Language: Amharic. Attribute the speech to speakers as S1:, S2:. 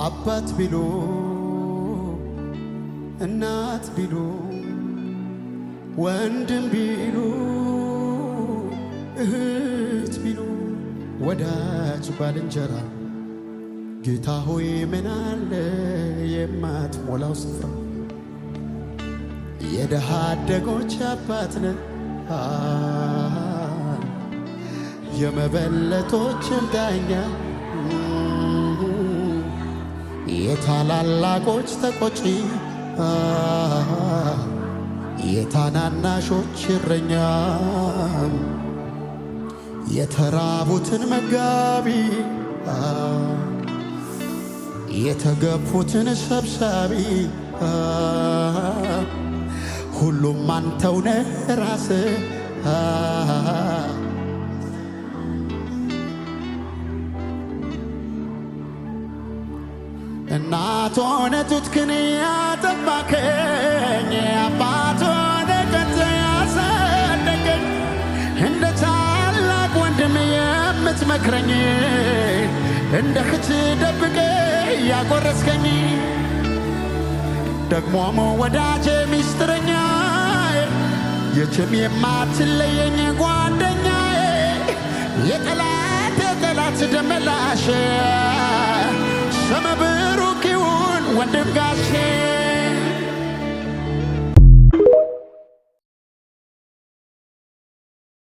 S1: አባት ቢሉ እናት ቢሉ ወንድም ቢሉ እህት ቢሉ ወዳጅ ባልንጀራ ጌታ ሆይ ምን አለ የማትሞላው ስፍራ የደሃ አደጎች አባት ነህ የመበለቶችም ዳኛ የታላላቆች ተቆጪ የታናናሾች እረኛ የተራቡትን መጋቢ የተገፉትን ሰብሳቢ ሁሉም አንተው ነህ ራስህ እናት ሆነ ጡትክን ያጠባከኝ አባት ሆነ ቀንተ ያሳደገኝ እንደ ታላቅ ወንድም የምትመክረኝ እንደ እህት ደብቀ ያጎረስከኝ ደግሞም ወዳጄ ሚስጥረኛ የትም የማትለየኝ ጓደኛዬ የጠላት ደመላሽ ስምህ ብሩክ ይሁን ወንድም ጋሼ